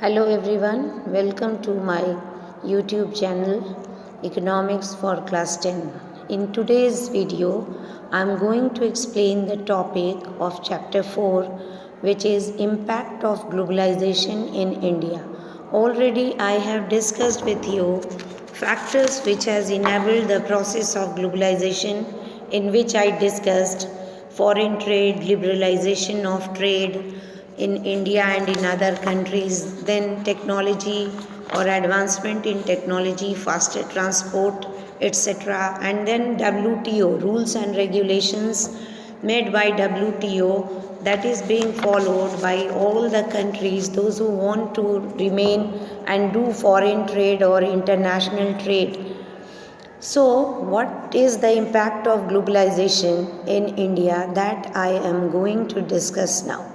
Hello everyone, welcome to my YouTube channel Economics for Class 10. In today's video, I am going to explain the topic of Chapter 4, which is Impact of Globalization in India. Already I have discussed with you factors which has enabled the process of globalization, in which I discussed foreign trade, liberalization of trade, in India and in other countries, then technology or advancement in technology, faster transport, etc. And then WTO, rules and regulations made by WTO, that is being followed by all the countries, those who want to remain and do foreign trade or international trade. So, what is the impact of globalization in India that I am going to discuss now?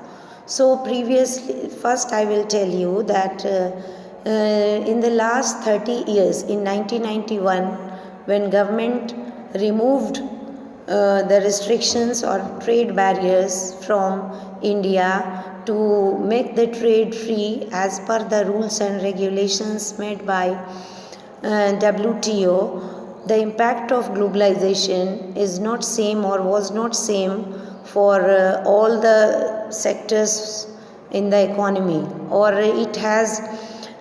So, previously, first I will tell you that in the last 30 years, in 1991, when government removed the restrictions or trade barriers from India to make the trade free as per the rules and regulations made by WTO, the impact of globalization is not same or was not same for all the sectors in the economy, or it has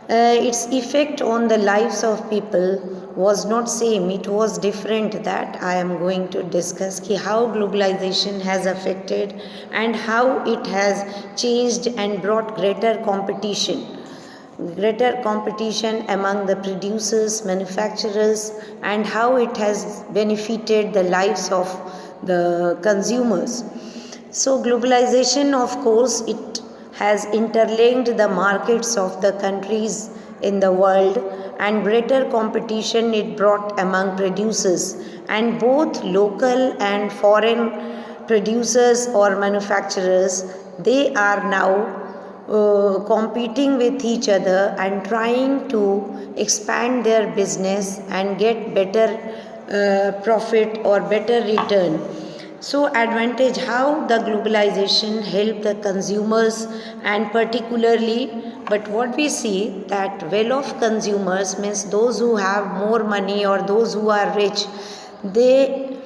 its effect on the lives of people was not same, it was different. That I am going to discuss how globalization has affected and how it has changed and brought greater competition among the producers, manufacturers, and how it has benefited the lives of the consumers. So, globalization, of course, it has interlinked the markets of the countries in the world, and greater competition it brought among producers, and both local and foreign producers or manufacturers, they are now competing with each other and trying to expand their business and get better profit or better return. So, advantage how the globalization helped the consumers, and particularly, but what we see that well-off consumers means those who have more money or those who are rich, they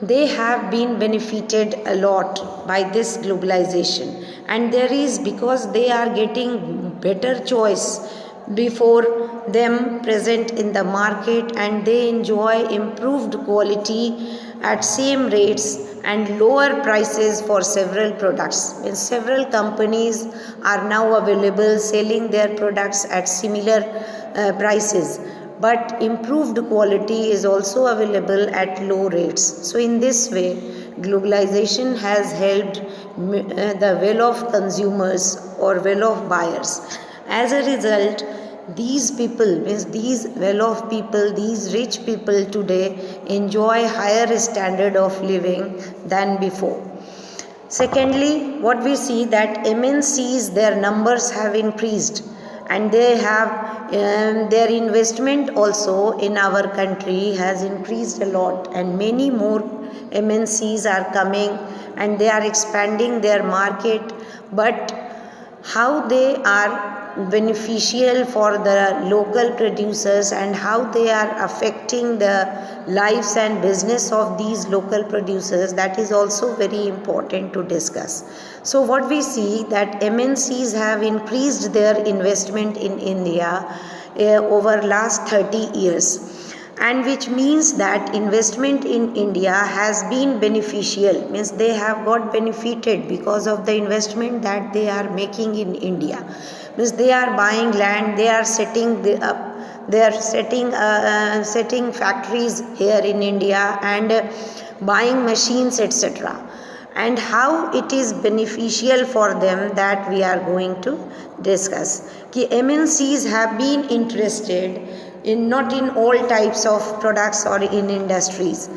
they have been benefited a lot by this globalization, and there is, because they are getting better choice before them present in the market, and they enjoy improved quality at same rates and lower prices for several products. And several companies are now available selling their products at similar prices, but improved quality is also available at low rates. So, in this way, globalization has helped the well-off consumers or well-off buyers. As a result, these people, means these well-off people, these rich people today enjoy higher standard of living than before. Secondly, what we see that MNCs, their numbers have increased, and they have their investment also in our country has increased a lot, and many more MNCs are coming and they are expanding their market. But how they are beneficial for the local producers and how they are affecting the lives and business of these local producers, that is also very important to discuss. So what we see that MNCs have increased their investment in India over last 30 years, and which means that investment in India has been beneficial, means they have got benefited because of the investment that they are making in India. Means they are buying land, they are setting setting factories here in India, and buying machines, etc. And how it is beneficial for them, that we are going to discuss. MNCs have been interested in not in all types of products or in industries.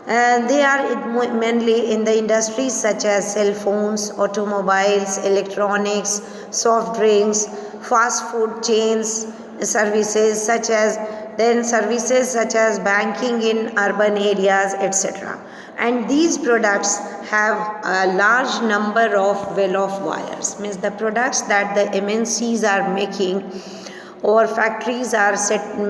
They are mainly in the industries such as cell phones, automobiles, electronics, soft drinks, fast food chains, services such as banking in urban areas, etc. and these products have a large number of well-off buyers. Means the products that the MNCs are making or factories are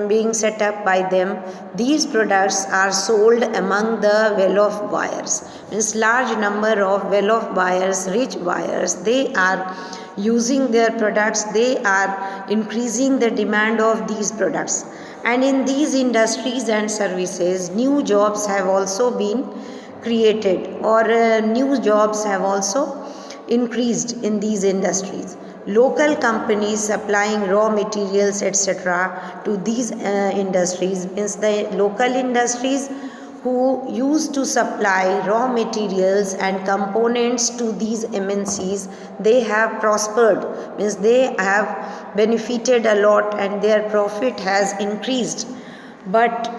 being set up by them, these products are sold among the well-off buyers. Means large number of well-off buyers, rich buyers, they are using their products, they are increasing the demand of these products. And in these industries and services, new jobs have also been created, or new jobs have also increased in these industries. Local companies supplying raw materials, etc., to these industries, means the local industries who used to supply raw materials and components to these MNCs, they have prospered, means they have benefited a lot and their profit has increased. But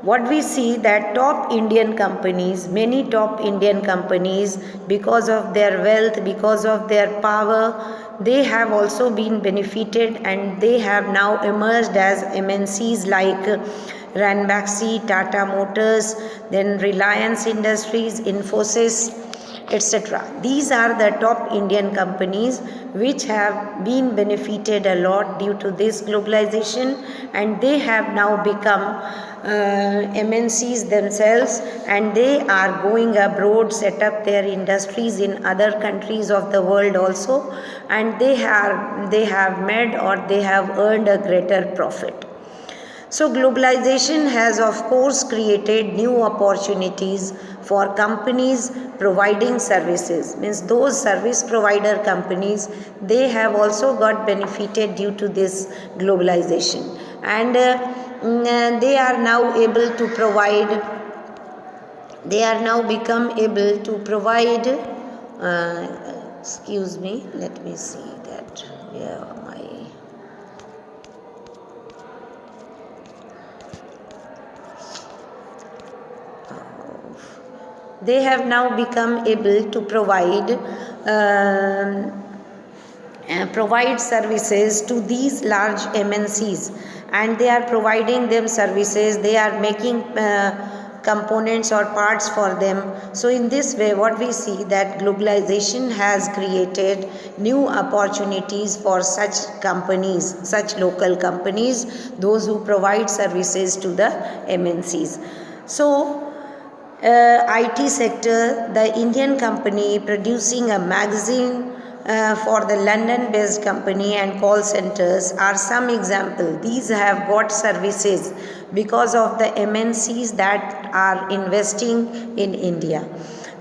what we see that many top Indian companies, because of their wealth, because of their power, they have also been benefited and they have now emerged as MNCs like Ranbaxy, Tata Motors, then Reliance Industries, Infosys, etc. These are the top Indian companies which have been benefited a lot due to this globalization, and they have now become MNCs themselves, and they are going abroad, set up their industries in other countries of the world also, and they have made or they have earned a greater profit. So globalization has of course created new opportunities for companies providing services. Means those service provider companies, they have also got benefited due to this globalization, and they are now able to provide, they are now become able to provide excuse me, let me see that where my they have now become able to provide services to these large MNCs, and they are providing them services, they are making components or parts for them. So in this way, what we see that globalization has created new opportunities for such companies, such local companies, those who provide services to the MNCs. So IT sector, the Indian company producing a magazine for the London-based company and call centers are some example. These have got services because of the MNCs that are investing in India.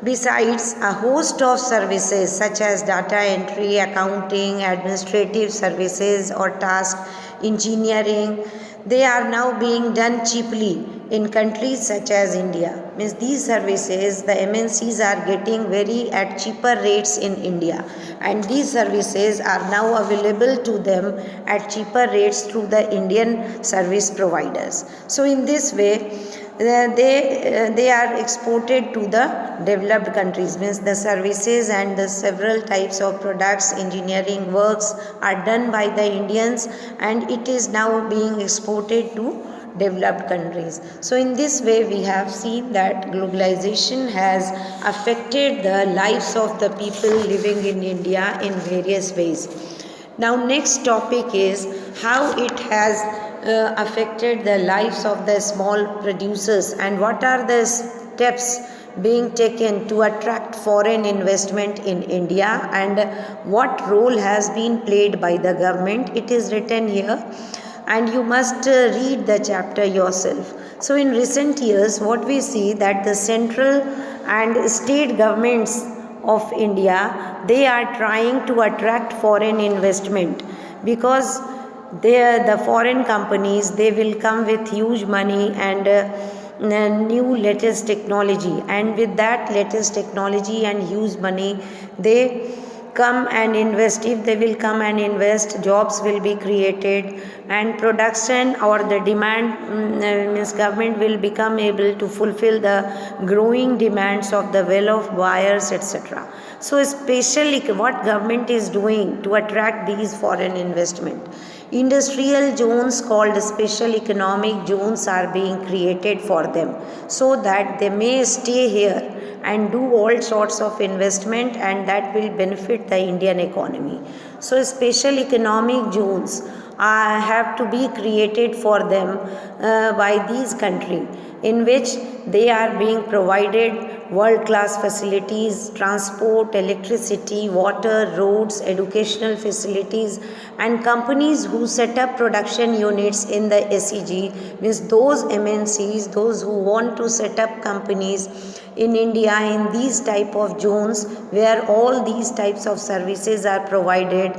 Besides, a host of services such as data entry, accounting, administrative services or task, engineering, they are now being done cheaply in countries such as India. Means these services the MNCs are getting very at cheaper rates in India, and these services are now available to them at cheaper rates through the Indian service providers. So in this way, they are exported to the developed countries. Means the services and the several types of products, engineering works are done by the Indians, and it is now being exported to developed countries. So in this way, we have seen that globalization has affected the lives of the people living in India in various ways. Now next topic is how it has affected the lives of the small producers, and what are the steps being taken to attract foreign investment in India, and what role has been played by the government. It is written here, and you must read the chapter yourself. So in recent years, what we see that the central and state governments of India, they are trying to attract foreign investment, because the foreign companies, they will come with huge money and new latest technology, and with that latest technology and huge money, they come and invest. If they will come and invest, jobs will be created, and production or the demand, means government will become able to fulfill the growing demands of the well-off buyers, etc. So especially what government is doing to attract these foreign investment, Industrial zones called special economic zones are being created for them, so that they may stay here and do all sorts of investment, and that will benefit the Indian economy. So special economic zones have to be created for them by these countries, in which they are being provided world class facilities, transport, electricity, water, roads, educational facilities, and companies who set up production units in the SEG, means those MNCs, those who want to set up companies in India in these type of zones where all these types of services are provided.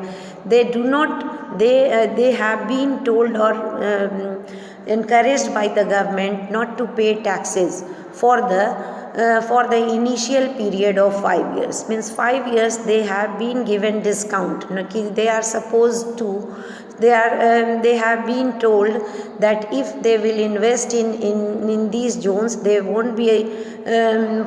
They do not, they have been told or encouraged by the government not to pay taxes for the initial period of 5 years. Means 5 years they have been given discount. They are supposed to, they have been told that if they will invest in these zones, they won't be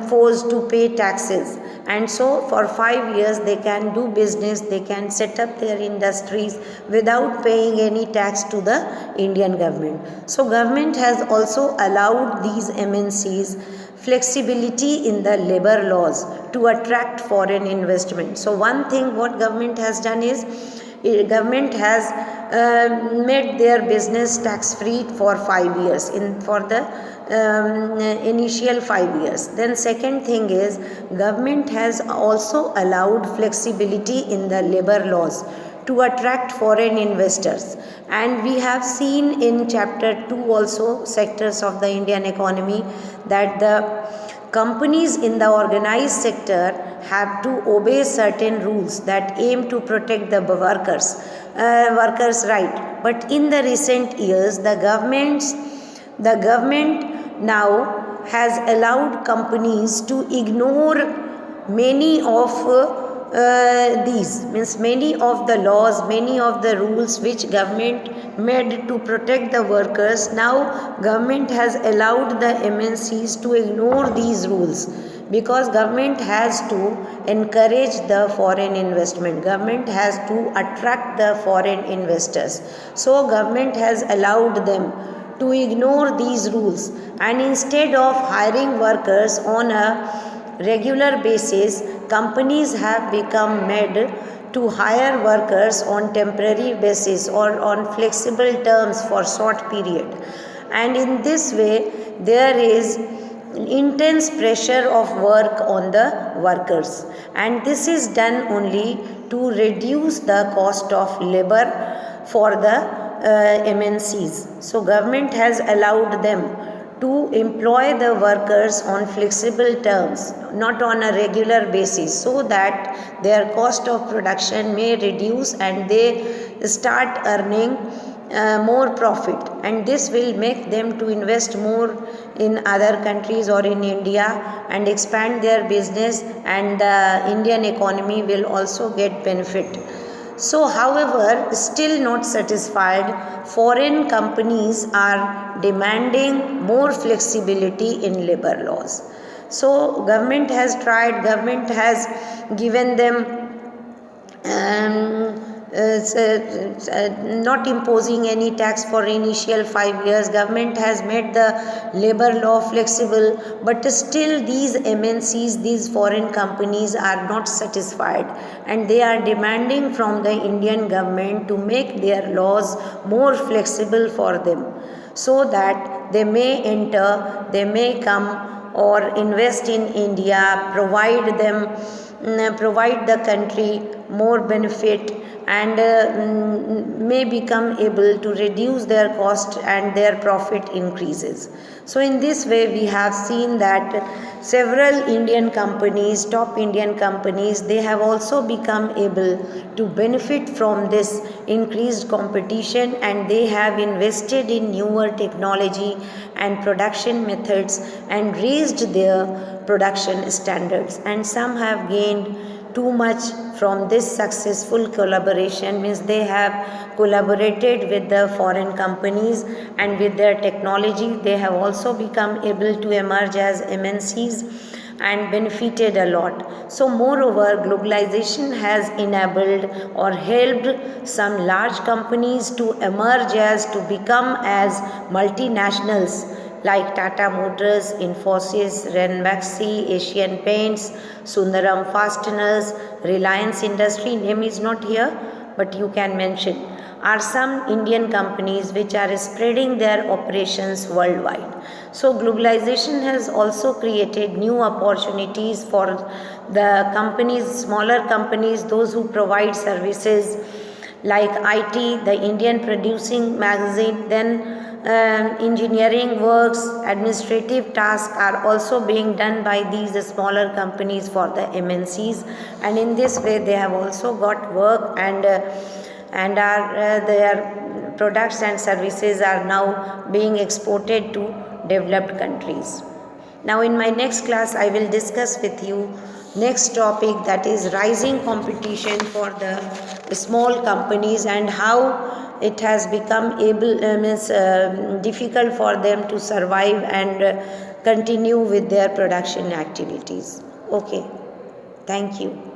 forced to pay taxes, and so for 5 years they can do business, they can set up their industries without paying any tax to the Indian government. So government has also allowed these MNCs flexibility in the labor laws to attract foreign investment. So one thing what government has done is, government has made their business tax free for 5 years for the initial 5 years. Then second thing is, government has also allowed flexibility in the labor laws to attract foreign investors, and we have seen in chapter 2 also, sectors of the Indian economy, that the companies in the organized sector have to obey certain rules that aim to protect the workers' right. But in the recent years, the government now has allowed companies to ignore many of these, means many of the laws, many of the rules which government made to protect the workers. Now government has allowed the MNCs to ignore these rules, because government has to encourage the foreign investment, government has to attract the foreign investors. So government has allowed them to ignore these rules, and instead of hiring workers on a regular basis, companies have become made to hire workers on temporary basis or on flexible terms for short period. And in this way, there is intense pressure of work on the workers, and this is done only to reduce the cost of labor for the MNCs. So government has allowed them to employ the workers on flexible terms, not on a regular basis, so that their cost of production may reduce and they start earning more profit, and this will make them to invest more in other countries or in India and expand their business, and the Indian economy will also get benefit. So, however, still not satisfied, foreign companies are demanding more flexibility in labor laws. So, government has tried, government has given them not imposing any tax for initial 5 years. Government has made the labor law flexible, but still these MNCs, these foreign companies are not satisfied, and they are demanding from the Indian government to make their laws more flexible for them, so that they may enter, they may come or invest in India, provide the country more benefit, and may become able to reduce their cost and their profit increases. So in this way, we have seen that several Indian companies, top Indian companies, they have also become able to benefit from this increased competition, and they have invested in newer technology and production methods and raised their production standards, and some have gained too much from this successful collaboration, means they have collaborated with the foreign companies, and with their technology they have also become able to emerge as MNCs, and benefited a lot. So, moreover, globalization has enabled or helped some large companies to emerge as to become as multinationals like Tata Motors, Infosys, Renmaxi, Asian Paints, Sundaram Fasteners, Reliance Industry, name is not here, but you can mention, are some Indian companies which are spreading their operations worldwide. So, globalization has also created new opportunities for the companies, smaller companies, those who provide services like IT, the Indian Producing Magazine, then engineering works, administrative tasks are also being done by these smaller companies for the MNCs, and in this way they have also got work and are their products and services are now being exported to developed countries. Now in my next class I will discuss with you next topic, that is rising competition for the small companies and how it has become difficult for them to survive and continue with their production activities. Okay, thank you.